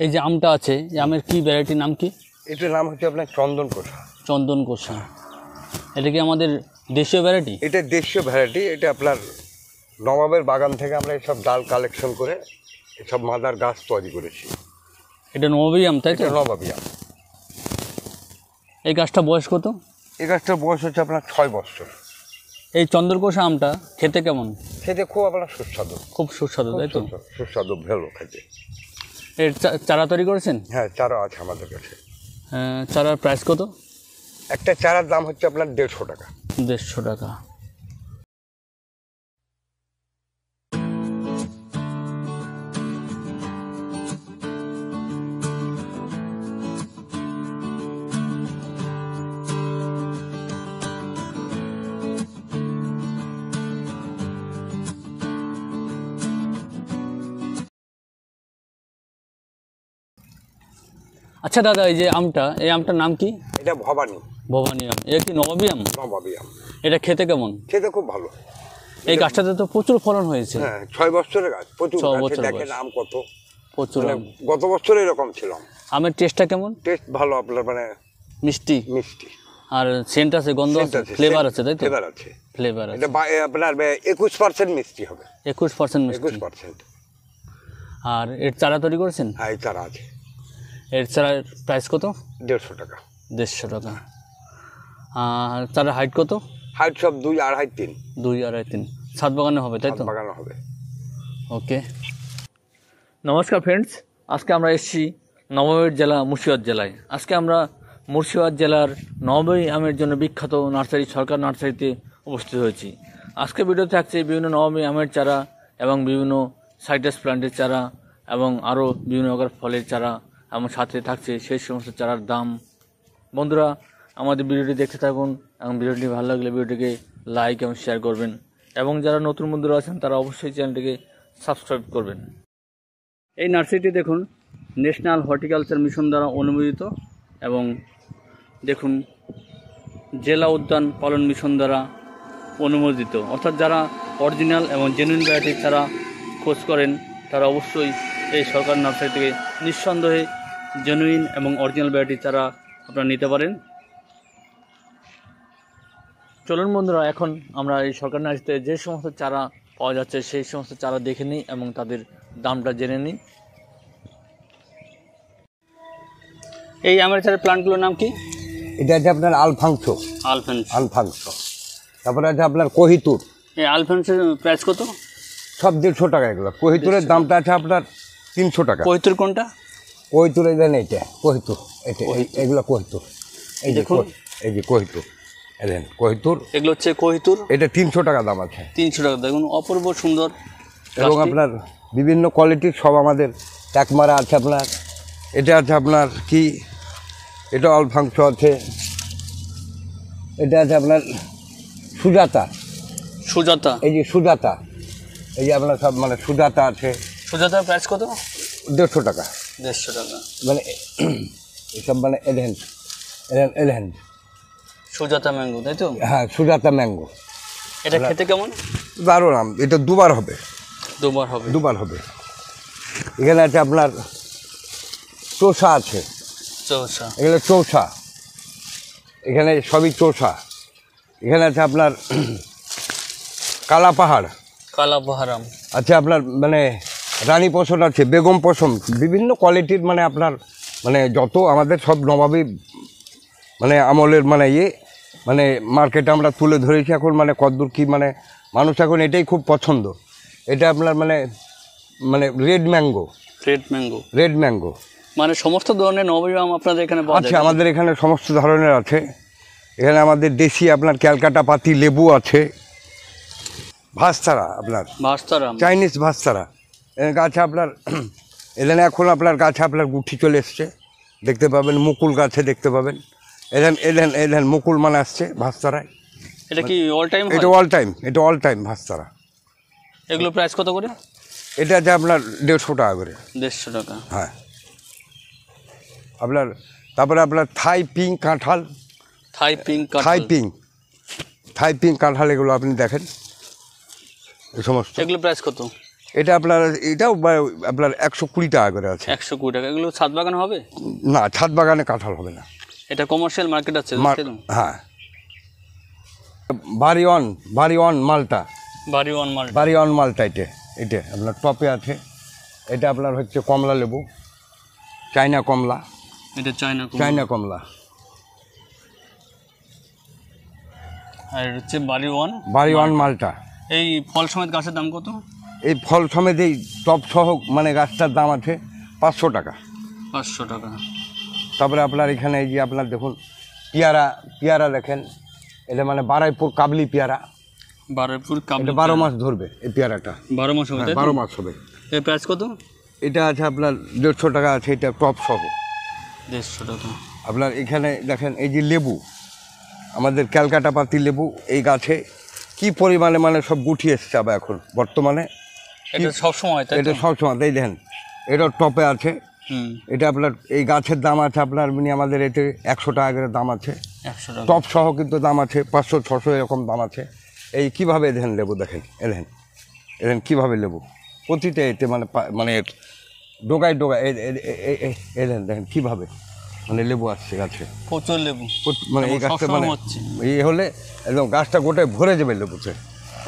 এই যে আমটা আছে, এই আমের কি ভ্যারাইটির নাম কি? এটার নাম হচ্ছে আপনার চন্দনকোষা। চন্দনকোষা। এটা কি আমাদের দেশীয় ভ্যারাইটি? এটা দেশীয় ভ্যারাইটি। এটা আপনার নবাবের বাগান থেকে আমরা এসব ডাল কালেকশন করে এসব মাদার গাছ তৈরি করেছি। এটা নবাবী আম, তাই তো? এটা নবাবী আম। এই গাছটা বয়স কত? এই গাছটার বয়স হচ্ছে আপনার 6 বছর। এই চন্দনকোষা আমটা খেতে কেমন? খেতে খুব আপনার সুস্বাদু। খুব সুস্বাদু, তাই তো? সুস্বাদু, ভালো খেতে। এর চারা তৈরি করেছেন? হ্যাঁ, চারা আছে আমাদের কাছে। চারার প্রাইস কত? একটা চারার দাম হচ্ছে আপনার 150 টাকা। 150 টাকা। আচ্ছা দাদা, এই যে আমটা, এই আমটার নাম কি? এটা ভবানী। ভবানী আম। এটা কি নবাবী আম? নবাবী আম। এটা খেতে কেমন? খেতে খুব ভালো। এই গাছটাতে তো প্রচুর ফলন হয়েছে। হ্যাঁ, 6 বছরের গাছ, প্রচুর। 6 বছর দেখেন আম কত প্রচুর। গত বছর এরকম ছিল। আমের টেস্টটা কেমন? টেস্ট ভালো আপনার, মানে মিষ্টি মিষ্টি। আর সেন্ট আছে, গন্ধ আছে, ফ্লেভার আছে, তাই তো? ফ্লেভার আছে, ফ্লেভার আছে। এটা আপনার 21% মিষ্টি হবে। 21% মিষ্টি। 21%। আর এর চারা তৈরি করেছেন? হ্যাঁ, এই চারা আছে। এর চারার প্রাইস কত? 150 টাকা। 150 টাকা। আর চারার হাইট কত? হাইট সব 2, 2.5, 3। 2, 2.5, 3। ছাদ বাগানে হবে, তাই তো? বাগানো হবে। ওকে। নমস্কার ফ্রেন্ডস, আজকে আমরা এসেছি নবাবের জেলা মুর্শিদাবাদ জেলায়। আজকে আমরা মুর্শিদাবাদ জেলার নবাবী আমের জন্য বিখ্যাত নার্সারি সরকার নার্সারিতে উপস্থিত হয়েছি। আজকে ভিডিও থাকছে বিভিন্ন নবাবী আমের চারা এবং বিভিন্ন সাইট্রাস প্ল্যান্টের চারা এবং আরও বিভিন্ন প্রকার ফলের চারা, এবং সাথে থাকছে সেই সমস্ত চারার দাম। বন্ধুরা, আমাদের ভিডিওটি দেখতে থাকুন এবং ভিডিওটি ভালো লাগলে ভিডিওটিকে লাইক এবং শেয়ার করবেন, এবং যারা নতুন বন্ধুরা আছেন তারা অবশ্যই চ্যানেলটিকে সাবস্ক্রাইব করবেন। এই নার্সারিটি দেখুন ন্যাশনাল হর্টিকালচার মিশন দ্বারা অনুমোদিত, এবং দেখুন জেলা উদ্যান পালন মিশন দ্বারা অনুমোদিত। অর্থাৎ যারা অরিজিনাল এবং জেনুইন ভ্যারাইটির চারা খোঁজ করেন তারা অবশ্যই এই সরকার নার্সারি থেকে নিঃসন্দেহে জেনুইন এবং অরিজিনাল ভ্যারাইটির চারা আপনারা নিতে পারেন। চলুন বন্ধুরা, এখন আমরা এই সরকার নার্সারিতে যে সমস্ত চারা পাওয়া যাচ্ছে সেই সমস্ত চারা দেখে নিই এবং তাদের দামটা জেনে নিই। এই আমের চারা প্লান্টগুলোর নাম কি? এটা আছে আপনার আলফাংসো। আলফাংসো। তারপরে আছে আপনার কোহিতুর। এই আলফাংসোর প্রাইস কত? সব 150 টাকা এগুলো। কোহিতুরের দামটা আছে আপনার 300 টাকা। কোহিতুর কোনটা? কোহিতুর এই দেন, এইটা কোহিতুর। এটা এগুলো কোহিতুর। এই দেখুন, এই যে কোহিতুর, দেন কোহিতুর। এগুলো হচ্ছে কোহিতুর। এটা 300 টাকা দাম আছে। 300 টাকা। দেখুন অপূর্ব সুন্দর। এবং আপনার বিভিন্ন কোয়ালিটির সব আমাদের ট্যাকমারা আছে আপনার। এটা আছে আপনার কি, এটা আলফাংসো আছে। এটা আছে আপনার সুজাতা। সুজাতা। এই যে সুজাতা, এই যে আপনার সব মানে সুজাতা আছে। সুজাতার প্রাইস কত? 150 টাকা। 150 টাকা। মানে এসব মানে এলহেন সুজাতা ম্যাঙ্গো, তাই তো? হ্যাঁ, সুজাতা ম্যাঙ্গো। এটা খেতে কেমন? দারুণ আম। এটা দুবার হবে। দুবার হবে। এখানে আছে আপনার চোষা আছে। এখানে চৌষা, এখানে সবই চৌষা। এখানে আছে আপনার কালা পাহাড় আম আছে আপনার, মানে রানী পশম আছে, বেগম পশম, বিভিন্ন কোয়ালিটির মানে আপনার মানে যত আমাদের সব নবাবী মানে আমলের মানে মানে মার্কেটে আমরা তুলে ধরেছি এখন। মানে কতদূর কি মানে মানুষ এখন এটাই খুব পছন্দ। এটা আপনার মানে মানে রেড ম্যাঙ্গো মানে সমস্ত ধরনের নবাবী আম আপনাদের এখানে পাওয়া যায়? আছে, আমাদের এখানে সমস্ত ধরনের আছে। এখানে আমাদের দেশি আপনার ক্যালকাটা পাতি লেবু আছে, ভাস্তারা আপনার, চাইনিজ ভাস্তারা গাছে আপনার। এখানে এখন আপনার গাছে আপনার গুঠি চলে এসছে, দেখতে পাবেন। মুকুল গাছে দেখতে পাবেন। এলেন মুকুল মানে আসছে ভাস্তারায়। এটা কি অল টাইম? এটা অল টাইম ভাস্তারা। এগুলো প্রাইস কত করে? এটা আছে আপনার 150 টাকা করে। 150 টাকা। হ্যাঁ। আপনার তারপরে আপনার থাই পিঙ্ক কাঁঠাল। থাই পিঙ্ক কাঁঠাল এগুলো আপনি দেখেন এই সমস্ত। এগুলো প্রাইস কত? এটা আপনার এটাও আপনার 120 টাকা করে আছে। 120 টাকা। এগুলো ছাদ বাগান হবে? না, ছাদ বাগানে কাঁঠাল হবে না। এটা কমার্শিয়াল মার্কেট আছে? হ্যাঁ, বাড়ি ওয়ান মালটা, বাড়ি ওয়ান মালটা। এটা আপনার টপে আছে। এটা আপনার হচ্ছে কমলা লেবু, চাইনা কমলা। এটা চাইনা কমলা। আর হচ্ছে বাড়ি ওয়ান মালটা। এই ফল সমেত গাছের দাম কত? এই ফল সমেত এই টপ সহ মানে গাছটার দাম আছে 500 টাকা। 500 টাকা। তারপরে আপনার এখানে এই যে আপনার দেখুন পেয়ারা দেখেন, এটা মানে বারাইপুর কাবলি পেয়ারা। এটা 12 মাস ধরবে এই পেয়ারাটা। 12 মাস হবে? 12 মাস হবে। এর প্রাইস কত? এটা আছে আপনার 150 টাকা আছে, এটা টপ সহ 150 টাকা। আপনার এখানে দেখেন এই যে লেবু, আমাদের ক্যালকাটা পাতি লেবু, এই গাছে কি পরিমাণে মানে সব গুটি এসছে আবার এখন বর্তমানে। এটা সবসময়? এটা সবসময়। এই দেখেন এটা টপে আছে। এটা আপনার এই গাছের দাম আছে আপনার আমাদের এতে 100 টাকা করে দাম আছে। 100 টাকা টপ সহ কিন্তু দাম আছে 500-600 এরকম দাম আছে। এই কীভাবে দেখেন লেবু, দেখেন এলেন কীভাবে লেবু প্রতিটা এতে মানে ডোগায় এলেন দেখেন কীভাবে মানে লেবু আসছে গাছে, প্রচুর লেবু। মানে এই গাছটা মানে এই হলে একদম গাছটা গোটায় ভরে যাবে লেবুতে।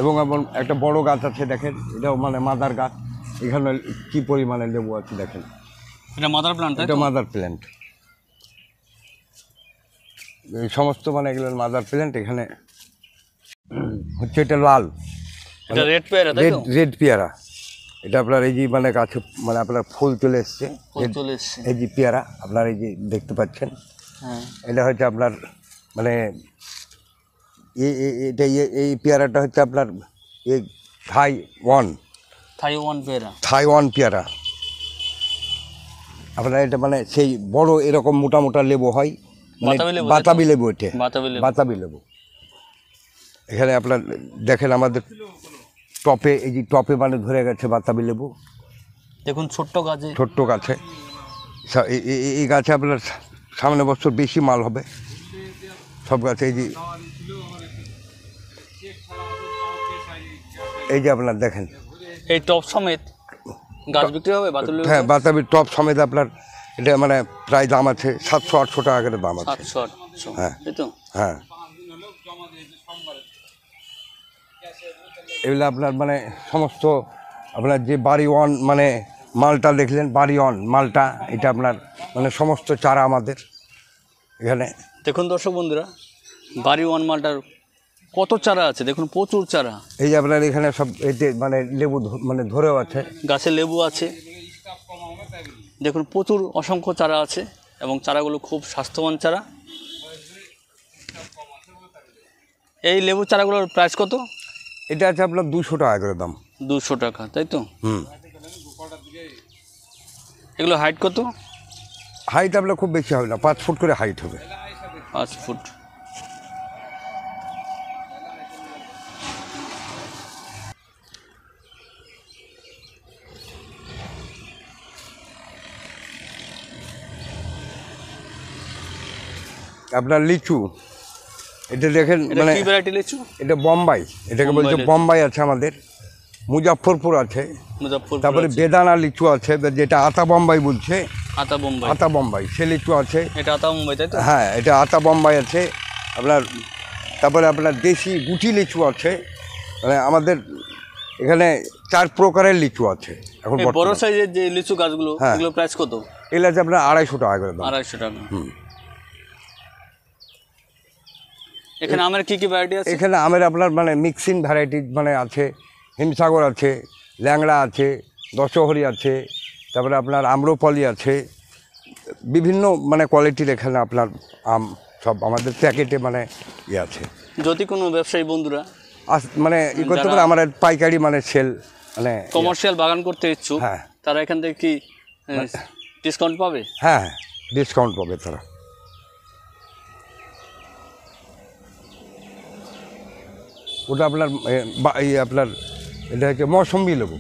এবং একটা বড় গাছ আছে দেখেন, এটাও মানে মাদার গাছ। এখানে কি পরিমাণে লেবু আছে দেখেন। এটা মাদার প্ল্যান্ট? এটা মাদার প্ল্যান্ট। এই সমস্ত মানে এগুলো মাদার প্ল্যান্ট। এখানে হচ্ছে এটা লাল, এটা রেড পেয়ারা। রেড পেয়ারা। এটা আপনার এই যে মানে গাছে মানে আপনার ফুল চলে এসছে। এই যে পেয়ারা আপনার এই যে দেখতে পাচ্ছেন, এটা হচ্ছে আপনার মানে এটা এই পেয়ারাটা হচ্ছে আপনার এই থাইওয়ান পেয়ারা। আপনার এটা মানে সেই বড় এরকম মোটা মোটা লেবু হয়, বাতাবি লেবু। এটা বাতাবি লেবু। এখানে আপনার দেখেন আমাদের টপে, এই যে টপে মানে ধরে গেছে বাতাবি লেবু। দেখুন ছোট্ট গাছে। এই গাছে আপনার সামনে বছর বেশি মাল হবে সব গাছে। এই যে আপনার দেখেন এই টপ সমেত গাছ বিক্রি হবে? হ্যাঁ, বাতাবির টপ সমেত আপনার এটা মানে প্রায় দাম আছে 700-800 টাকা করে দাম আছে। 700-800? হ্যাঁ, হ্যাঁ। এগুলো আপনার মানে সমস্ত আপনার যে বাড়ি ওয়ান মানে মালটা দেখলেন, বাড়ি ওয়ান মালটা, এটা আপনার মানে সমস্ত চারা আমাদের এখানে। দেখুন দর্শক বন্ধুরা, বাড়ি ওয়ান মালটার কত চারা আছে দেখুন, প্রচুর চারা। এই যে আপনার এখানে সব এতে মানে লেবু মানে ধরেও আছে, গাছে লেবু আছে দেখুন, প্রচুর অসংখ্য চারা আছে এবং চারাগুলো খুব স্বাস্থ্যবান চারা। এই লেবু চারাগুলোর প্রাইস কত? এটা আছে আপনার 200 টাকা করে দাম। 200 টাকা, তাই তো? এগুলো হাইট কত? হাইট আপনার খুব বেশি হবে না, 5 ফুট করে হাইট হবে। 5 ফুট। আপনার লিচু, এটা দেখেন মানে কি ভ্যারাইটি লিচু? এটা বোম্বাই, এটাকে বলছে বোম্বাই আছে আমাদের, মুজাফফরপুর আছে, তারপরে বেদানা লিচু আছে যেটা আতা বোম্বাই বলছে, আতা বোম্বাই সে লিচু আছে। এটা আতা বোম্বাই, তাই তো? হ্যাঁ, এটা আতা বোম্বাই আছে আপনার। তারপরে আপনার দেশি গুটি লিচু আছে, মানে আমাদের এখানে 4 প্রকারের লিচু আছে এখন। বড় সাইজের যে লিচু গাছগুলো, এগুলো প্রাইস কত? এগুলো আছে আপনার 250 টাকা করে দাম। 250 টাকা। এখানে আমের কি কি ভ্যারাইটি আছে? এখানে আমের আপনার মানে মিক্সিং ভ্যারাইটি মানে আছে, হিমসাগর আছে, ল্যাংড়া আছে, দশহরি আছে, তারপরে আপনার আম্রপলি আছে, বিভিন্ন মানে কোয়ালিটির এখানে আপনার আম সব আমাদের প্যাকেটে মানে ইয়ে আছে। যদি কোনো ব্যবসায়ী বন্ধুরা মানে ই করতে পারে, আমার পাইকারি মানে সেল মানে কমার্শিয়াল বাগান করতে ইচ্ছুক, হ্যাঁ, তারা এখান থেকে কি ডিসকাউন্ট পাবে? হ্যাঁ, ডিসকাউন্ট পাবে তারা। ওটা আপনার আপনার এটা হচ্ছে মৌসুম্বি লেবু।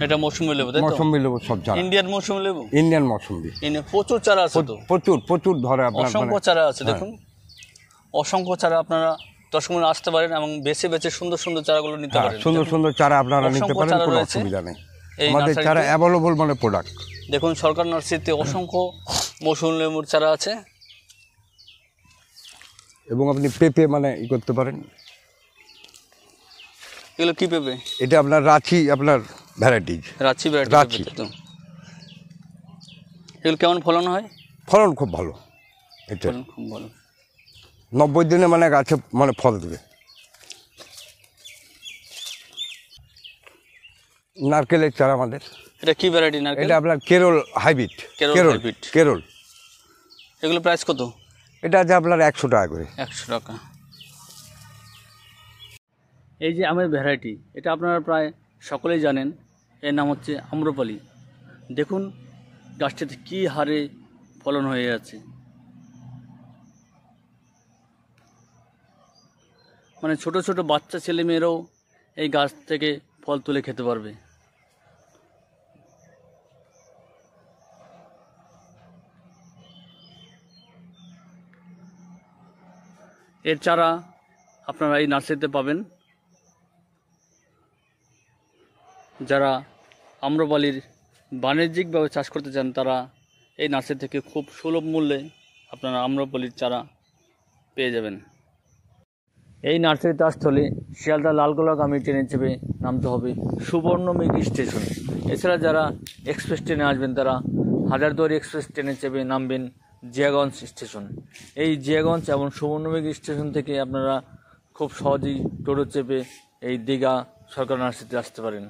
এটা মৌসুম্বি লেবু, তাই তো? মৌসুম্বি লেবু সব চারা। ইন্ডিয়ান মৌসুম্বি লেবু? ইন্ডিয়ান মৌসুম্বি। প্রচুর চারা আছে তো? প্রচুর ধরে আপনার অসংখ্য চারা আছে দেখুন, অসংখ্য চারা। আপনারা দর্শক বন্ধুরা আসতে পারেন এবং বেছে বেছে সুন্দর সুন্দর চারাগুলো নিতে পারেন। সুন্দর সুন্দর চারা আপনারা নিতে পারেন, কোনো অসুবিধা নেই। এই আমাদের নার্সারিতে? চারা অ্যাভেলেবল মানে প্রোডাক্ট। দেখুন সরকার নার্সারিতে অসংখ্য মৌসুমী লেবুর চারা আছে। এবং আপনি পেঁপে মানে ই করতে পারেন। এগুলো কি পেঁপে? এটা আপনার রাঁচি আপনার ভ্যারাইটিজ। রাঁচি রাঁচি। ভ্যারাইটি তো। এগুলো কেমন ফলন হয়? ফলন খুব ভালো। এটা ফলন খুব ভালো। 90 দিনে মানে গাছে মানে ফল দেবে। নারকেলের চারা আমাদের। এটা কি ভ্যারাইটি নারকেল? এটা আপনার কেরল হাইব্রিড। কেরল hybrid। কেরল। এগুলো প্রাইস কত? এটা আছে আপনার 100 টাকা করে। 100 টাকা। এই যে আমের ভ্যারাইটি, এটা আপনারা প্রায় সকলেই জানেন, এর নাম হচ্ছে আম্রপালি। দেখুন গাছটাতে কী হারে ফলন হয়ে যাচ্ছে, মানে ছোট ছোট বাচ্চা ছেলে মেয়েরাও এই গাছ থেকে ফল তুলে খেতে পারবে। এর চারা আপনারা এই নার্সারিতে পাবেন। যারা আম্রপালির বাণিজ্যিকভাবে চাষ করতে চান তারা এই নার্সারি থেকে খুব সুলভ মূল্যে আপনারা আম্রপালির চারা পেয়ে যাবেন। এই নার্সারিতে আসতে হলে শিয়ালদা লালগোলাগামী ট্রেনে চেপে নামতে হবে সুবর্ণমেঘ স্টেশনে। এছাড়া যারা এক্সপ্রেস ট্রেনে আসবেন তারা হাজারদুয়ারি এক্সপ্রেস ট্রেনে চেপে নামবেন জিয়াগঞ্জ স্টেশন। এই জিয়াগঞ্জ এবং সুবর্ণমেঘ স্টেশন থেকে আপনারা খুব সহজেই টোটো চেপে এই দীঘা সরকার নার্সারিতে আসতে পারেন।